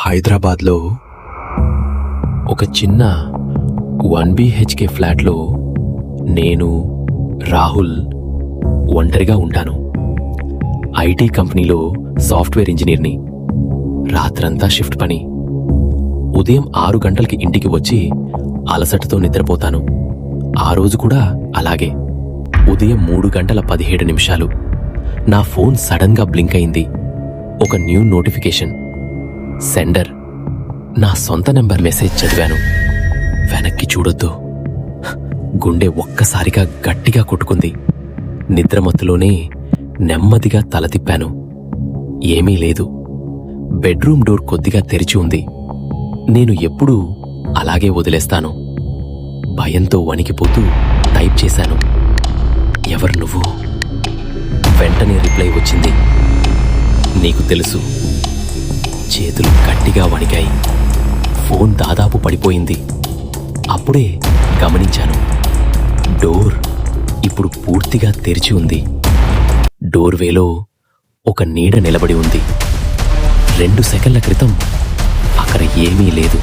హైదరాబాద్లో ఒక చిన్న 1 BHK ఫ్లాట్లో నేను రాహుల్ ఒంటరిగా ఉంటాను. ఐటీ కంపెనీలో సాఫ్ట్వేర్ ఇంజనీర్ని. రాత్రంతా షిఫ్ట్ పని. ఉదయం 6 గంటలకి ఇంటికి వచ్చి అలసటతో నిద్రపోతాను. ఆ రోజు కూడా అలాగే. ఉదయం 3:17 నా ఫోన్ సడన్గా బ్లింక్ అయింది. ఒక న్యూ నోటిఫికేషన్. సెండర్ నా సొంత నెంబర్. మెసేజ్ చదివాను. వెనక్కి చూడొద్దు. గుండె ఒక్కసారిగా గట్టిగా కొట్టుకుంది. నిద్రమత్తులోనే నెమ్మదిగా తల తిప్పాను. ఏమీ లేదు. బెడ్రూమ్ డోర్ కొద్దిగా తెరిచి ఉంది. నేను ఎప్పుడూ అలాగే వదిలేస్తాను. భయంతో వణికిపోతూ టైప్ చేశాను, ఎవరు నువ్వు? వెంటనే రిప్లై వచ్చింది, నీకు తెలుసు. చేతులు గట్టిగా వణికాయి. ఫోన్ దాదాపు పడిపోయింది. అప్పుడే గమనించాను, డోర్ ఇప్పుడు పూర్తిగా తెరిచి ఉంది. డోర్వేలో ఒక నీడ నిలబడి ఉంది. 2 సెకన్ల క్రితం అక్కడ ఏమీ లేదు.